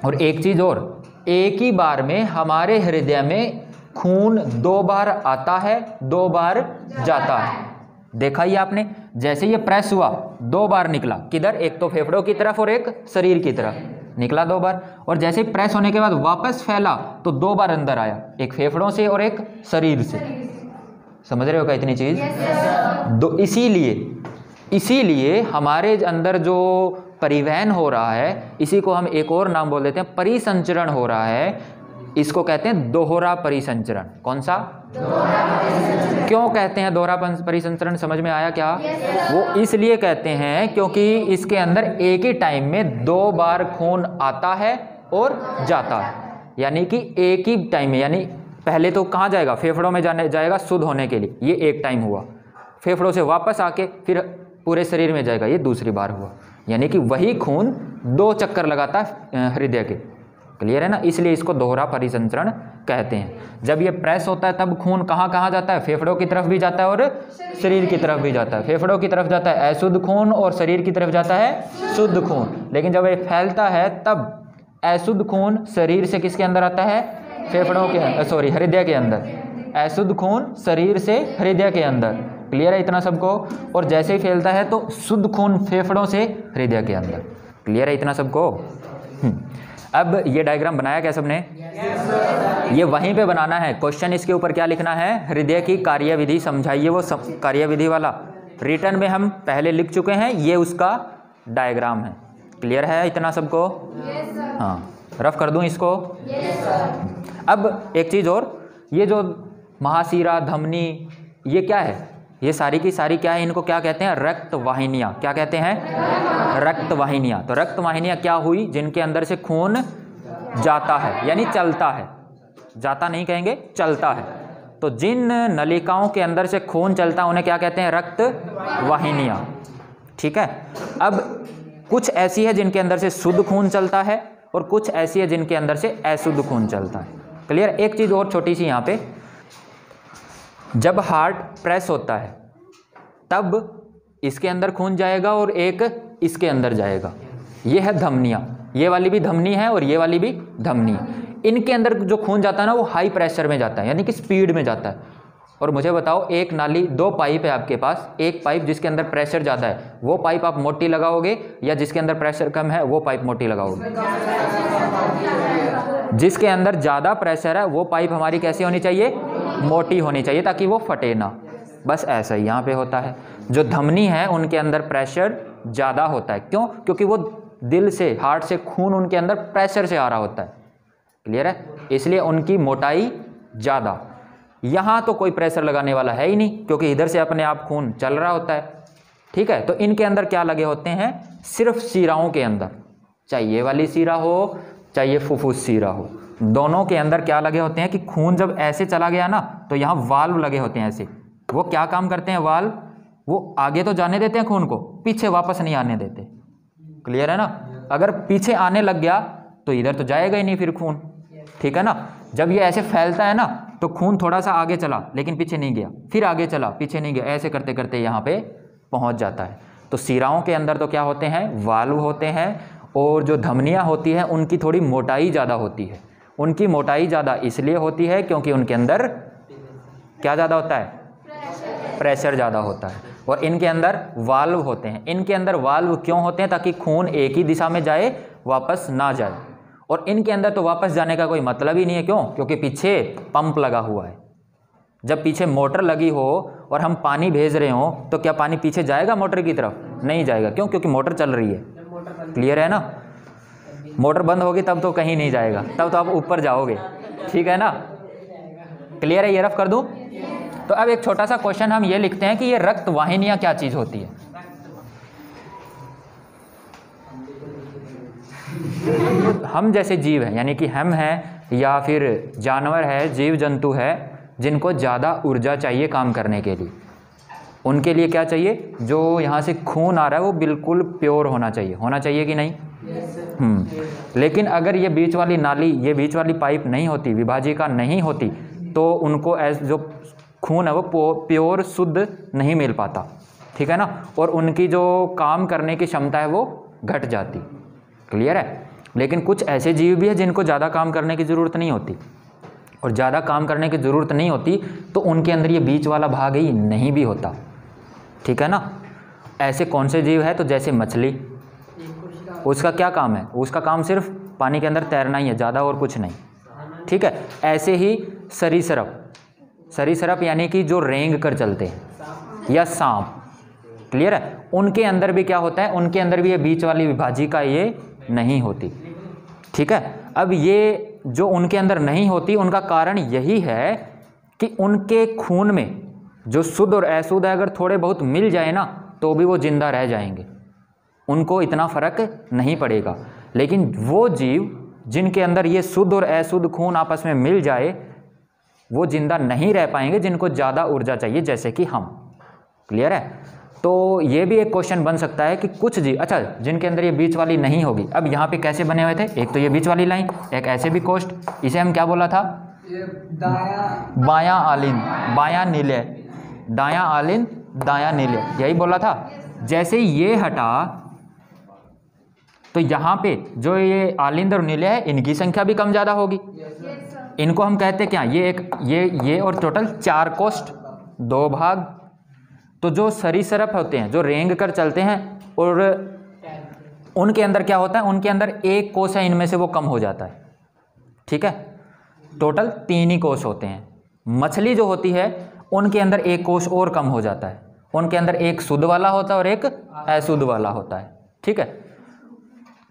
और एक चीज़ और, एक ही बार में हमारे हृदय में खून 2 बार आता है, 2 बार जाता है। देखा ही आपने, जैसे ये प्रेस हुआ 2 बार निकला, किधर, एक तो फेफड़ों की तरफ और एक शरीर की तरफ। निकला 2 बार, और जैसे ही प्रेस होने के बाद वापस फैला तो 2 बार अंदर आया, एक फेफड़ों से और एक शरीर से। समझ रहे हो क्या इतनी चीज़? दो इसीलिए हमारे अंदर जो परिवहन हो रहा है, इसी को हम एक और नाम बोल देते हैं, परिसंचरण हो रहा है, इसको कहते हैं दोहरा परिसंचरण। कौन सा? क्यों कहते हैं दोहरा परिसंचरण? समझ में आया क्या? वो इसलिए कहते हैं क्योंकि इसके अंदर एक ही टाइम में 2 बार खून आता है और जाता है, यानी कि एक ही टाइम में, यानी पहले तो कहाँ जाएगा? फेफड़ों में जाएगा शुद्ध होने के लिए, ये एक टाइम हुआ, फेफड़ों से वापस आके फिर पूरे शरीर में जाएगा, ये दूसरी बार हुआ, यानी कि वही खून 2 चक्कर लगाता है हृदय के। क्लियर है ना? इसलिए इसको दोहरा परिसंचरण कहते हैं। जब ये प्रेस होता है तब खून कहाँ कहाँ जाता है? फेफड़ों की तरफ भी जाता है और शरीर की तरफ भी जाता है। फेफड़ों की तरफ जाता है अशुद्ध खून और शरीर की तरफ जाता है शुद्ध खून। लेकिन जब ये फैलता है तब अशुद्ध खून शरीर से किसके अंदर आता है? फेफड़ों के, हृदय के अंदर। अशुद्ध खून शरीर से हृदय के अंदर। क्लियर है इतना सबको? और जैसे ही फैलता है तो शुद्ध खून फेफड़ों से हृदय के अंदर। क्लियर है इतना सबको? अब ये डायग्राम बनाया क्या सबने? ये वहीं पे बनाना है। क्वेश्चन इसके ऊपर क्या लिखना है? हृदय की कार्यविधि समझाइए। वो कार्यविधि वाला रिटर्न में हम पहले लिख चुके हैं, ये उसका डायग्राम है। क्लियर है इतना सबको? हाँ, रफ कर दूं इसको? अब एक चीज़ और, ये जो महाशिरा, धमनी, ये क्या है? ये सारी की सारी क्या है? इनको क्या कहते हैं? रक्त वाहिनियाँ। क्या कहते हैं? रक्त वाहिनियाँ। तो रक्त वाहिनियाँ क्या हुई? जिनके अंदर से खून जाता है, यानी चलता है। जाता नहीं कहेंगे, चलता है। तो जिन नलिकाओं के अंदर से खून चलता है उन्हें क्या कहते हैं? रक्त वाहिनियाँ। ठीक है। अब कुछ ऐसी है जिनके अंदर से शुद्ध खून चलता है और कुछ ऐसी है जिनके अंदर से अशुद्ध खून चलता है। क्लियर? एक चीज़ और छोटी सी यहाँ पे, जब हार्ट प्रेस होता है तब इसके अंदर खून जाएगा और एक इसके अंदर जाएगा। ये है धमनियाँ, ये वाली भी धमनी है और ये वाली भी धमनी है। इनके अंदर जो खून जाता है ना, वो हाई प्रेशर में जाता है, यानी कि स्पीड में जाता है। और मुझे बताओ, एक नाली, 2 पाइप है आपके पास, एक पाइप जिसके अंदर प्रेशर ज़्यादा है वो पाइप आप मोटी लगाओगे, या जिसके अंदर प्रेशर कम है वो पाइप मोटी लगाओगे? जिसके अंदर ज़्यादा प्रेशर है वो पाइप हमारी कैसी होनी चाहिए? मोटी होनी चाहिए, ताकि वो फटे ना। बस ऐसा ही यहाँ पे होता है। जो धमनी है उनके अंदर प्रेशर ज़्यादा होता है। क्यों? क्योंकि वो दिल से, हार्ट से खून उनके अंदर प्रेशर से आ रहा होता है। क्लियर है? इसलिए उनकी मोटाई ज़्यादा। यहाँ तो कोई प्रेशर लगाने वाला है ही नहीं, क्योंकि इधर से अपने आप खून चल रहा होता है। ठीक है। तो इनके अंदर क्या लगे होते हैं? सिर्फ शिराओं के अंदर, चाहे ये वाली शिरा हो चाहे ये फुफ्फुस शिरा हो, दोनों के अंदर क्या लगे होते हैं कि खून जब ऐसे चला गया ना तो यहाँ वाल्व लगे होते हैं ऐसे। वो क्या काम करते हैं वाल्व? वो आगे तो जाने देते हैं खून को, पीछे वापस नहीं आने देते। क्लियर है ना? अगर पीछे आने लग गया तो इधर तो जाएगा ही नहीं फिर खून। ठीक है ना? जब ये ऐसे फैलता है ना तो खून थोड़ा सा आगे चला लेकिन पीछे नहीं गया, फिर आगे चला पीछे नहीं गया, ऐसे करते करते यहाँ पे पहुँच जाता है। तो शिराओं के अंदर तो क्या होते हैं? वाल्व होते हैं। और जो धमनियाँ होती हैं उनकी थोड़ी मोटाई ज़्यादा होती है। उनकी मोटाई ज़्यादा इसलिए होती है क्योंकि उनके अंदर क्या ज़्यादा होता है? प्रेशर ज़्यादा होता है। और इनके अंदर वाल्व होते हैं। इनके अंदर वाल्व क्यों होते हैं? ताकि खून एक ही दिशा में जाए, वापस ना जाए। और इनके अंदर तो वापस जाने का कोई मतलब ही नहीं है। क्यों? क्योंकि पीछे पंप लगा हुआ है। जब पीछे मोटर लगी हो और हम पानी भेज रहे हो तो क्या पानी पीछे जाएगा मोटर की तरफ? नहीं जाएगा। क्यों? क्योंकि मोटर चल रही है। क्लियर है ना? मोटर बंद होगी तब तो कहीं नहीं जाएगा, तब तो आप ऊपर जाओगे। ठीक है ना? क्लियर है? ये रफ कर दूं? तो अब एक छोटा सा क्वेश्चन हम ये लिखते हैं कि ये रक्त वाहिनियां क्या चीज़ होती है? हम जैसे जीव हैं, यानी कि हम हैं या फिर जानवर है, जीव जंतु है, जिनको ज़्यादा ऊर्जा चाहिए काम करने के लिए, उनके लिए क्या चाहिए? जो यहाँ से खून आ रहा है वो बिल्कुल प्योर होना चाहिए कि नहीं? लेकिन अगर ये बीच वाली नाली, ये बीच वाली पाइप नहीं होती, विभाजिका नहीं होती, तो उनको जो खून है वो प्योर शुद्ध नहीं मिल पाता। ठीक है ना? और उनकी जो काम करने की क्षमता है वो घट जाती। क्लियर है? लेकिन कुछ ऐसे जीव भी हैं जिनको ज़्यादा काम करने की ज़रूरत नहीं होती, और ज़्यादा काम करने की ज़रूरत नहीं होती तो उनके अंदर ये बीच वाला भाग ही नहीं भी होता। ठीक है ना? ऐसे कौन से जीव है? तो जैसे मछली, उसका क्या काम है? उसका काम सिर्फ पानी के अंदर तैरना ही है, ज़्यादा और कुछ नहीं, ठीक है। ऐसे ही सरीसृप यानी कि जो रेंग कर चलते हैं या सांप, क्लियर है, उनके अंदर भी क्या होता है? उनके अंदर भी ये बीच वाली विभाजिका ये नहीं होती, ठीक है। अब ये जो उनके अंदर नहीं होती, उनका कारण यही है कि उनके खून में जो शुद्ध और अशुद्ध है अगर थोड़े बहुत मिल जाए ना तो भी वो जिंदा रह जाएंगे, उनको इतना फर्क नहीं पड़ेगा। लेकिन वो जीव जिनके अंदर ये शुद्ध और अशुद्ध खून आपस में मिल जाए वो जिंदा नहीं रह पाएंगे, जिनको ज़्यादा ऊर्जा चाहिए, जैसे कि हम, क्लियर है। तो ये भी एक क्वेश्चन बन सकता है कि कुछ जीव, अच्छा जिनके अंदर ये बीच वाली नहीं होगी, अब यहाँ पे कैसे बने हुए थे? एक तो ये बीच वाली लाइन, एक ऐसे भी कोष्ठ, इसे हम क्या बोला था? बायां आलिन बायां नीले, दायां आलिन दायां नीले, यही बोला था। जैसे ये हटा तो यहाँ पे जो ये आलिंद और नीले है इनकी संख्या भी कम ज़्यादा होगी। इनको हम कहते क्या? ये और टोटल 4 कोष्ठ, 2 भाग। तो जो सरीसृप होते हैं, जो रेंग कर चलते हैं, और उनके अंदर क्या होता है? उनके अंदर 1 कोष है, इनमें से वो कम हो जाता है, ठीक है। टोटल 3 ही कोष होते हैं। मछली जो होती है उनके अंदर 1 कोष और कम हो जाता है, उनके अंदर एक शुद्ध वाला होता है और एक अशुद्ध वाला होता है, ठीक है।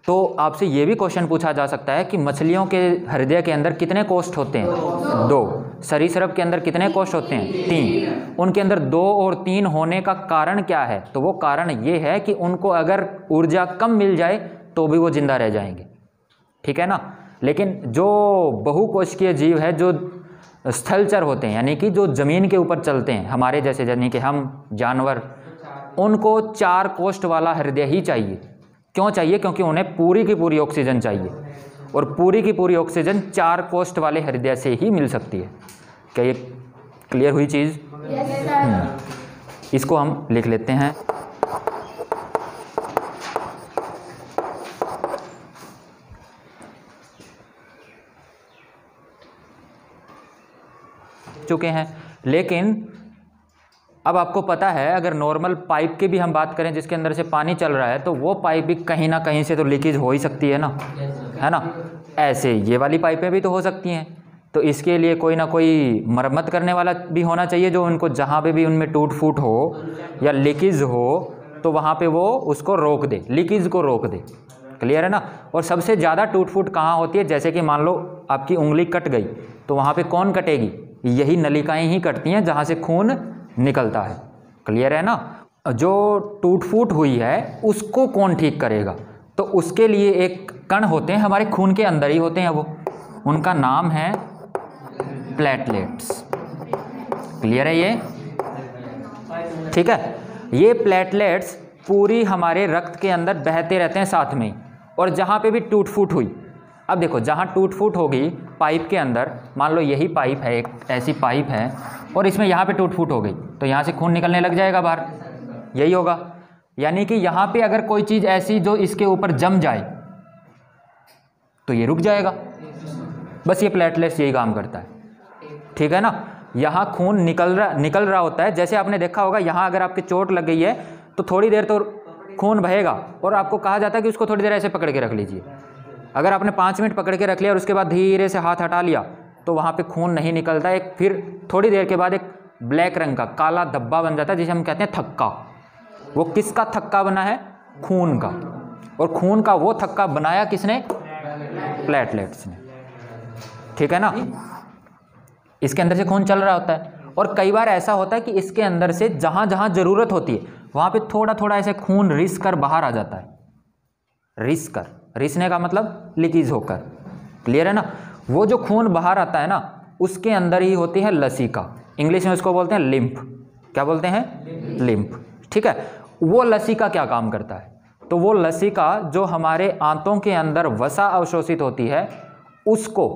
तो आपसे ये भी क्वेश्चन पूछा जा सकता है कि मछलियों के हृदय के अंदर कितने कोष्ठ होते हैं? 2। सरीसृप के अंदर कितने कोष्ठ होते हैं? 3। उनके अंदर 2 और 3 होने का कारण क्या है? तो वो कारण ये है कि उनको अगर ऊर्जा कम मिल जाए तो भी वो जिंदा रह जाएंगे, ठीक है ना। लेकिन जो बहुकोशिकीय जीव है, जो स्थलचर होते हैं, यानी कि जो ज़मीन के ऊपर चलते हैं, हमारे जैसे, यानी कि हम जानवर, उनको 4 कोष्ठ वाला हृदय ही चाहिए। क्यों चाहिए? क्योंकि उन्हें पूरी की पूरी ऑक्सीजन चाहिए, और पूरी की पूरी ऑक्सीजन 4 कोष्ठ वाले हृदय से ही मिल सकती है। क्या ये क्लियर हुई चीज़? इसको हम लिख लेते हैं। चुके हैं, लेकिन अब आपको पता है अगर नॉर्मल पाइप की भी हम बात करें जिसके अंदर से पानी चल रहा है, तो वो पाइप भी कहीं ना कहीं से तो लीकेज हो ही सकती है ना, है ना। ऐसे ये वाली पाइपें भी तो हो सकती हैं, तो इसके लिए कोई ना कोई मरम्मत करने वाला भी होना चाहिए, जो उनको जहाँ पे भी उनमें टूट फूट हो या लीकेज हो तो वहाँ पे वो उसको रोक दे, लीकेज को रोक दे, क्लियर है ना। और सबसे ज़्यादा टूट फूट कहाँ होती है? जैसे कि मान लो आपकी उंगली कट गई, तो वहाँ पे कौन कटेगी? यही नलिकाएं ही कटती हैं जहाँ से खून निकलता है, क्लियर है ना। जो टूट फूट हुई है उसको कौन ठीक करेगा? तो उसके लिए एक कण होते हैं, हमारे खून के अंदर ही होते हैं वो, उनका नाम है प्लेटलेट्स, क्लियर है ये, ठीक है। ये प्लेटलेट्स पूरी हमारे रक्त के अंदर बहते रहते हैं साथ में ही, और जहाँ पे भी टूट फूट हुई, अब देखो जहाँ टूट फूट होगी पाइप के अंदर, मान लो यही पाइप है, एक ऐसी पाइप है, और इसमें यहाँ पे टूट फूट हो गई तो यहाँ से खून निकलने लग जाएगा बाहर, यही होगा। यानी कि यहाँ पे अगर कोई चीज़ ऐसी जो इसके ऊपर जम जाए तो ये रुक जाएगा, बस ये प्लेटलेट्स यही काम करता है, ठीक है ना। यहाँ खून निकल रहा होता है, जैसे आपने देखा होगा यहाँ अगर आपकी चोट लग गई है तो थोड़ी देर तो खून बहेगा, और आपको कहा जाता है कि उसको थोड़ी देर ऐसे पकड़ के रख लीजिए। अगर आपने 5 मिनट पकड़ के रख लिया और उसके बाद धीरे से हाथ हटा लिया तो वहाँ पे खून नहीं निकलता, एक फिर थोड़ी देर के बाद एक ब्लैक रंग का काला धब्बा बन जाता है जिसे हम कहते हैं थक्का। वो किसका थक्का बना है? खून का। और खून का वो थक्का बनाया किसने? प्लेटलेट्स ने, ठीक है ना। इसके अंदर से खून चल रहा होता है, और कई बार ऐसा होता है कि इसके अंदर से जहाँ जहाँ ज़रूरत होती है वहाँ पे थोड़ा थोड़ा ऐसे खून रिस कर बाहर आ जाता है। रिसने का मतलब लीकेज होकर, क्लियर है ना। वो जो खून बाहर आता है ना उसके अंदर ही होती है लसिका, इंग्लिश में उसको बोलते हैं लिम्फ। क्या बोलते हैं? लिम्फ, ठीक है। वो लसिका क्या काम करता है? तो वो लसिका जो हमारे आंतों के अंदर वसा अवशोषित होती है उसको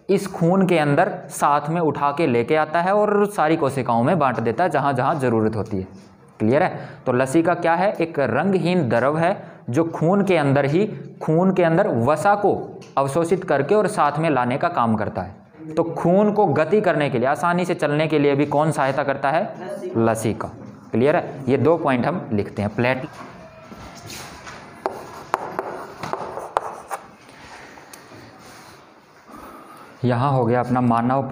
इस खून के अंदर साथ में उठा के लेके आता है और सारी कोशिकाओं में बांट देता है जहाँ जहाँ ज़रूरत होती है, क्लियर है। तो लसिका क्या है? एक रंगहीन द्रव है जो खून के अंदर वसा को अवशोषित करके और साथ में लाने का काम करता है। तो खून को गति करने के लिए, आसानी से चलने के लिए भी कौन सहायता करता है? लसिका, क्लियर है। ये 2 पॉइंट हम लिखते हैं। यहाँ हो गया अपना मानव